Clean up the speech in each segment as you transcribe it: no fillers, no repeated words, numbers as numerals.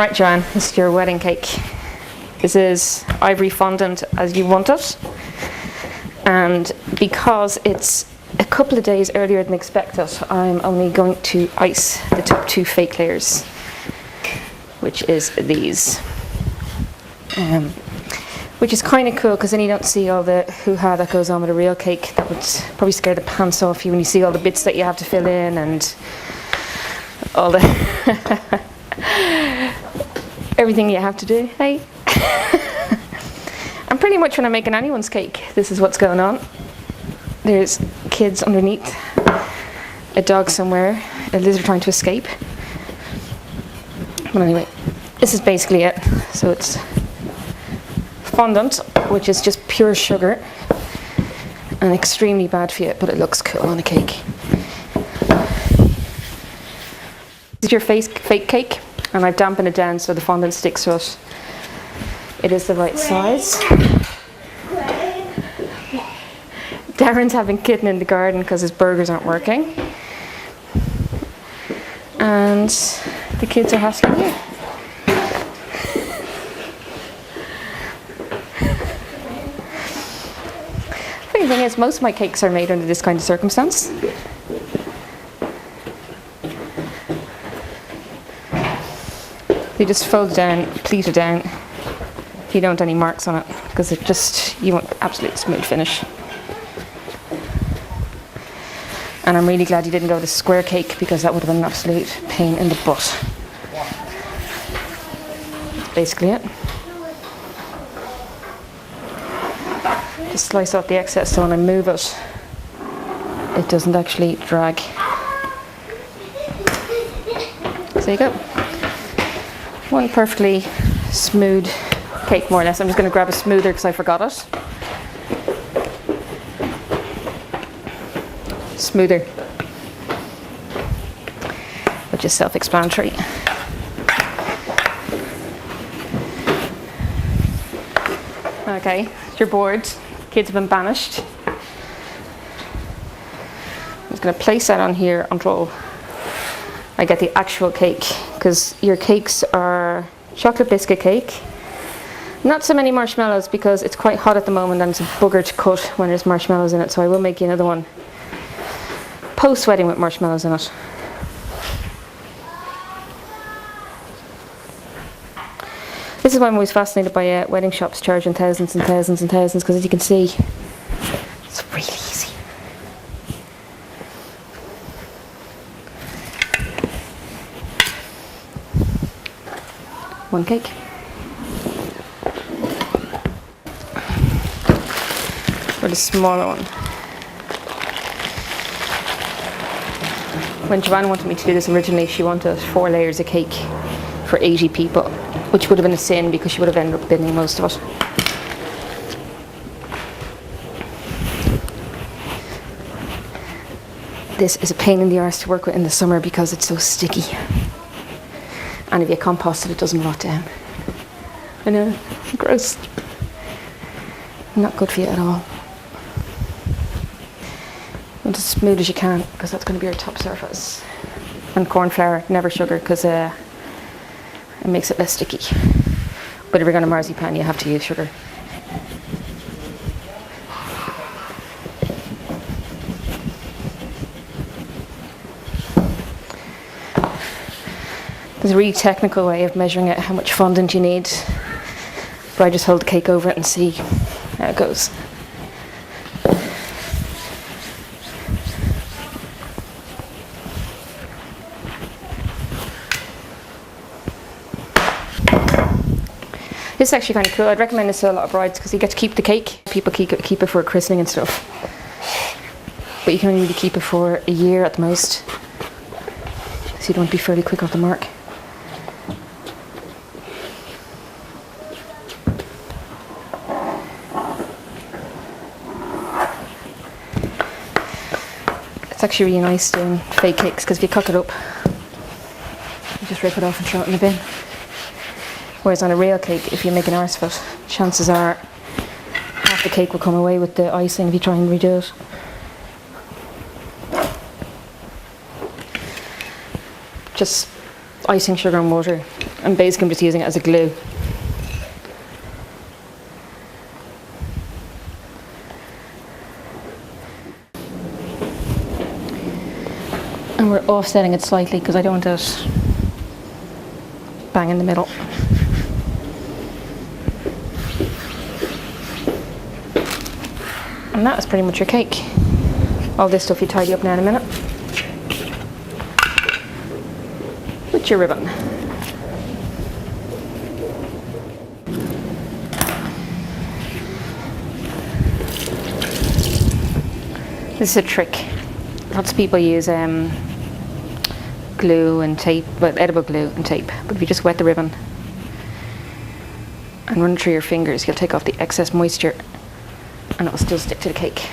Right, Joanne, this is your wedding cake. This is ivory fondant as you want it. And because it's a couple of days earlier than expected, I'm only going to ice the top 2 fake layers, which is these. Which is kind of cool because then you don't see all the hoo-ha that goes on with a real cake. That would probably scare the pants off you when you see all the bits that you have to fill in and all the everything you have to do. Hey. And pretty much when I'm making anyone's cake, this is what's going on. There's kids underneath, a dog somewhere, a lizard trying to escape. But anyway, this is basically it. So it's fondant, which is just pure sugar and extremely bad for you, but it looks cool on a cake. This is your fake cake, and I've dampened it down so the fondant sticks to it. It is the right size. Darren's having kitten in the garden because his burgers aren't working. And the kids are hassling you. The thing is, most of my cakes are made under this kind of circumstance. You just fold it down, pleat it down. You don't want any marks on it because it just, you want absolute smooth finish. And I'm really glad you didn't go with a square cake because that would have been an absolute pain in the butt. That's basically it. Just slice off the excess so when I move it, it doesn't actually drag. So there you go. One perfectly smooth cake, more or less. I'm just going to grab a smoother because I forgot it. Smoother, which is self-explanatory. Okay, your board. Kids have been banished. I'm just going to place that on here until I get the actual cake, because your cakes are chocolate biscuit cake. Not so many marshmallows because it's quite hot at the moment and it's a bugger to cut when there's marshmallows in it, so I will make you another one post-wedding with marshmallows in it. This is why I'm always fascinated by wedding shops charging thousands and thousands and thousands, because as you can see, it's really easy. One cake. Or the smaller one. When Joanne wanted me to do this originally, she wanted 4 layers of cake for 80 people, which would have been a sin because she would have ended up binning most of it. This is a pain in the arse to work with in the summer because it's so sticky. And if you compost it, it doesn't rot down. I know, gross. Not good for you at all. Want as smooth as you can because that's going to be your top surface. And corn flour, never sugar, because it makes it less sticky. But if you're going to marzipan, you have to use sugar. There's a really technical way of measuring out how much fondant you need, but I just hold the cake over it and see how it goes. This is actually kind of cool. I'd recommend this to a lot of brides because you get to keep the cake. People keep it for a christening and stuff. But you can only really keep it for a year at the most. So you don't want to be fairly quick off the mark. It's actually really nice doing fake cakes because if you cook it up, you just rip it off and throw it in the bin. Whereas on a real cake, if you make an arse of it, chances are half the cake will come away with the icing if you try and redo it. Just icing, sugar and water And basically I'm just using it as a glue. And we're offsetting it slightly because I don't want it bang in the middle. And that is pretty much your cake. All this stuff you tidy up now in a minute. With your ribbon. This is a trick. Lots of people use glue and tape, well, edible glue and tape. But if you just wet the ribbon and run it through your fingers, you'll take off the excess moisture and it will still stick to the cake.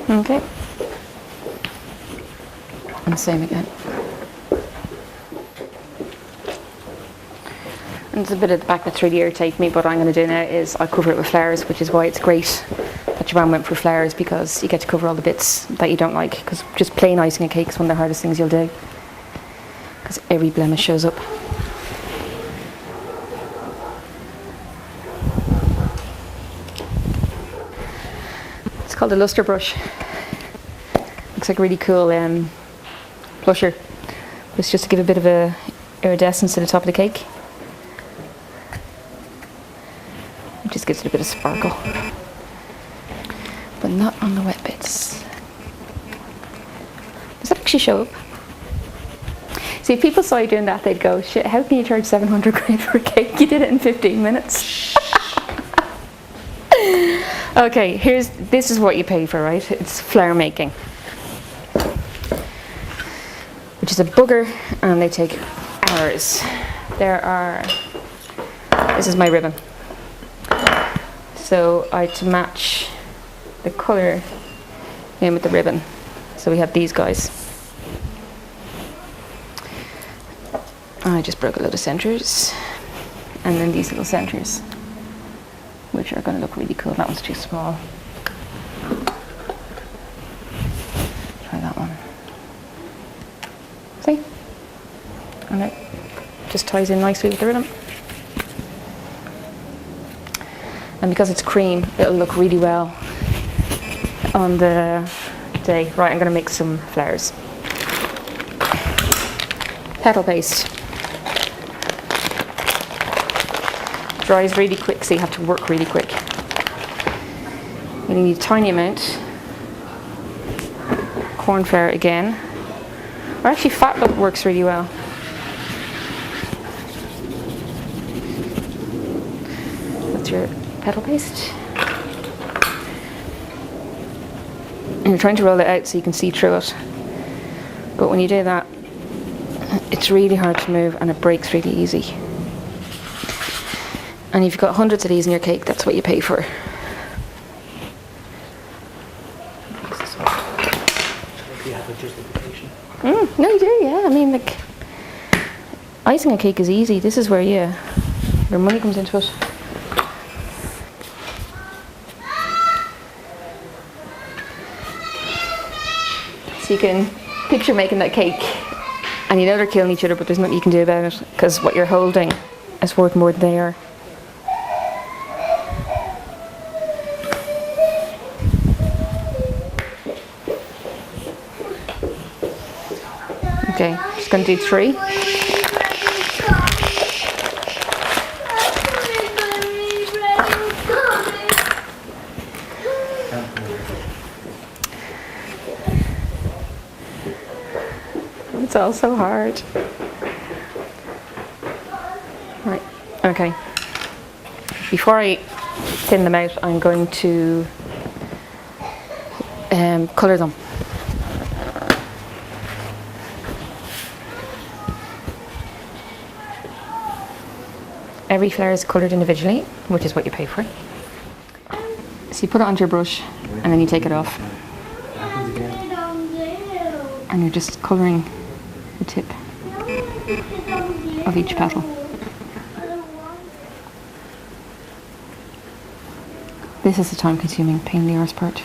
Okay. And the same again. And there's a bit at the back that's really irritates me, but what I'm going to do now is I'll cover it with flowers, which is why it's great that Joanne went for flowers, because you get to cover all the bits that you don't like, because just plain icing a cake is one of the hardest things you'll do, because every blemish shows up. It's called a luster brush. Looks like a really cool plusher. It's just to give a bit of a iridescence to the top of the cake. It just gives it a bit of sparkle. But not on the wet bits. Does that actually show up? See, if people saw you doing that, they'd go, shit, how can you charge 700 quid for a cake? You did it in 15 minutes. Okay, this is what you pay for, right? It's flower making. Which is a bugger, and they take hours. This is my ribbon. So I had to match the colour in with the ribbon. So we have these guys. I just broke a load of centres. And then these little centres, which are going to look really cool. That one's too small. Try that one. See? And it just ties in nicely with the ribbon. And because it's cream, it'll look really well on the day. Right, I'm going to make some flowers. Petal paste. Dries really quick, so you have to work really quick. You need a tiny amount. Corn flour again. Or actually, fat works really well. That's your petal paste. And you're trying to roll it out so you can see through it. But when you do that, it's really hard to move and it breaks really easy. And if you've got hundreds of these in your cake, that's what you pay for. No, you do, yeah. I mean, like, icing a cake is easy. This is where your money comes into it. So you can picture making that cake, and you know they're killing each other, but there's nothing you can do about it, because what you're holding is worth more than they are. Okay, just going to do 3. It's all so hard. Right, okay. Before I thin them out, I'm going to colour them. Every flower is coloured individually, which is what you pay for. So you put it onto your brush and then you take it off. And you're just colouring the tip of each petal. This is the time-consuming, pain in the arse part.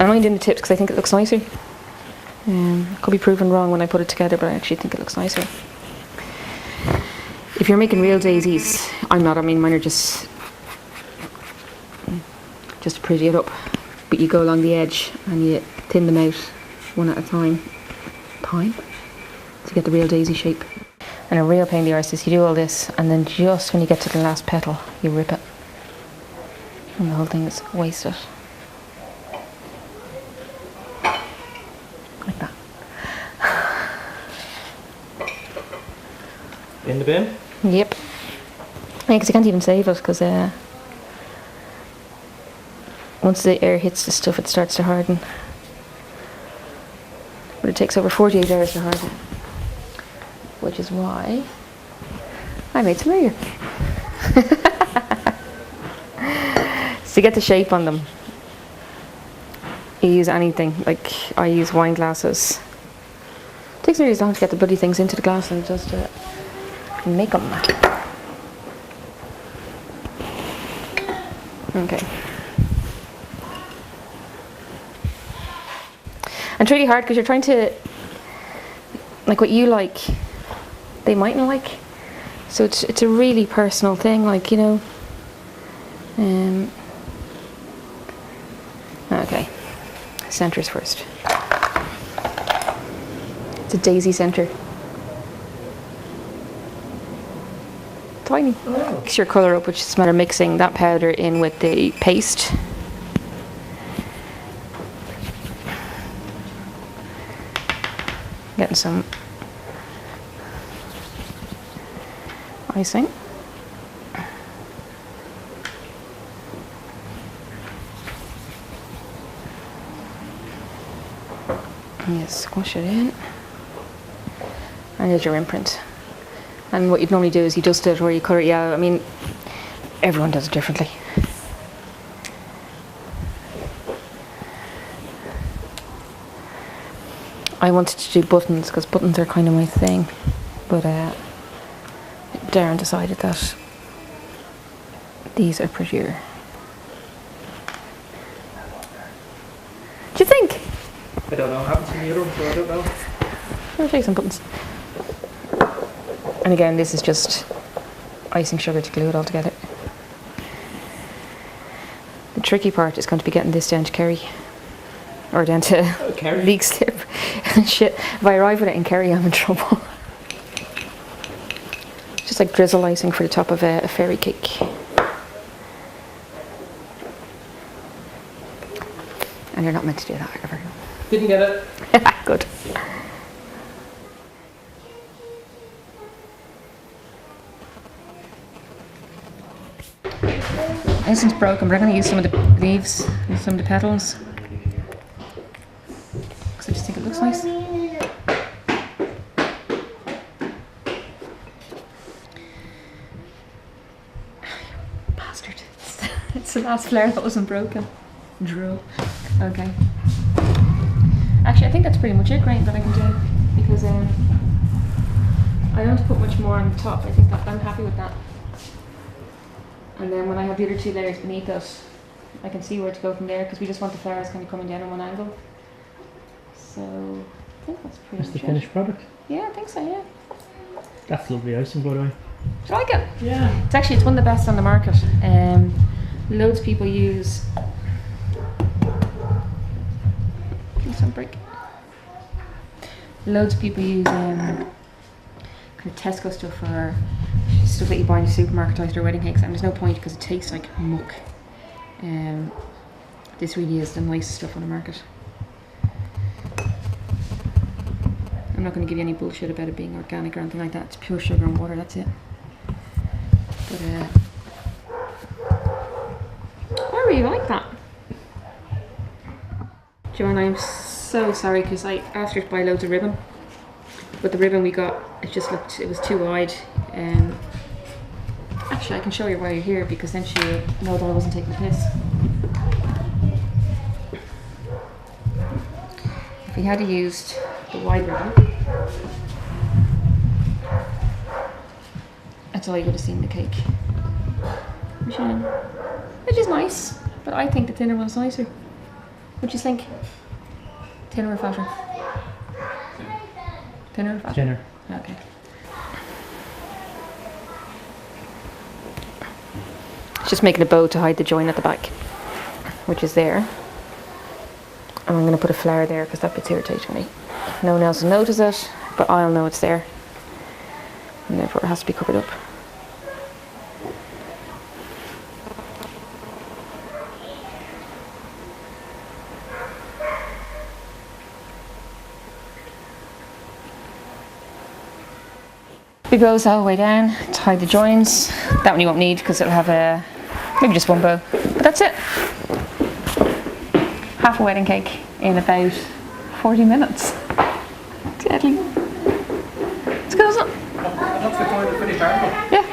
I'm only doing the tips because I think it looks nicer. Could be proven wrong when I put it together, but I actually think it looks nicer. If you're making real daisies, I'm not. I mean, mine are just to pretty it up. But you go along the edge and you thin them out one at a time to get the real daisy shape. And a real pain in the arse is you do all this, and then just when you get to the last petal, you rip it, and the whole thing is wasted. Like that. In the bin? Yep. Yeah, because you can't even save it, because once the air hits the stuff, it starts to harden. But it takes over 48 hours to harden, which is why I made some earlier. So to get the shape on them, you use anything. Like I use wine glasses. It takes me really long to get the bloody things into the glass and just make them. Okay. And it's really hard because you're trying to, like, what you like, they mightn't like. So it's a really personal thing, like, you know. Okay, centers first. It's a daisy center. Tiny. Mix your colour up, which is a matter of mixing that powder in with the paste. Getting some icing. And you squash it in. And there's your imprint. And what you'd normally do is you dust it or you colour it yellow. I mean, everyone does it differently. I wanted to do buttons because buttons are kind of my thing, but Darren decided that these are prettier. Do you think? I don't know. I haven't seen the other one, so I don't know. I'll show you some buttons. And again, this is just icing sugar to glue it all together. The tricky part is going to be getting this down to Kerry. Or down to leek slip. Shit, if I arrive with it in Kerry, I'm in trouble. Just like drizzle icing for the top of a fairy cake. And you're not meant to do that ever. Didn't get it. Good. This one's broken, but I'm going to use some of the leaves and some of the petals. Because I just think it looks nice. Bastard. It's the last flower that wasn't broken. Drool. Okay. Actually, I think that's pretty much it, Grant, that I can do. Because I don't have to put much more on the top. I think that I'm happy with that. And then when I have the other two layers beneath it, I can see where to go from there because we just want the flowers kind of coming down in one angle. So I think that's pretty much That's the finished product? Yeah, I think so, yeah. That's lovely icing, by the way. Do you like it? Yeah. It's one of the best on the market. Loads of people use... Some break. Loads of people use kind of Tesco stuff or stuff that you buy in the supermarket after wedding cakes, and there's no point because it tastes like muck. This really is the nicest stuff on the market. I'm not going to give you any bullshit about it being organic or anything like that. It's pure sugar and water, that's it. But I really like that. Joanne, I'm so sorry because I asked her to buy loads of ribbon, but the ribbon we got, it was too wide. Actually, I can show you why you're here because then she'll know that I wasn't taking the piss. If we had used the wide ribbon, that's all you would have seen the cake. Which is nice, but I think the thinner one's nicer. What do you think? Thinner or fatter? Thinner or fatter? Thinner. Okay. Just making a bow to hide the join at the back, which is there. And I'm going to put a flower there because that bit's irritating me. No one else will notice it, but I'll know it's there. And therefore it has to be covered up. Big bows all the way down to hide the joins. That one you won't need because it'll have a maybe just one bow. But that's it. Half a wedding cake in about 40 minutes. Deadly. It's good, isn't it? That's the point of finished article. Yeah.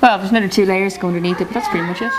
Well, there's another 2 layers to go underneath it, but that's pretty much it.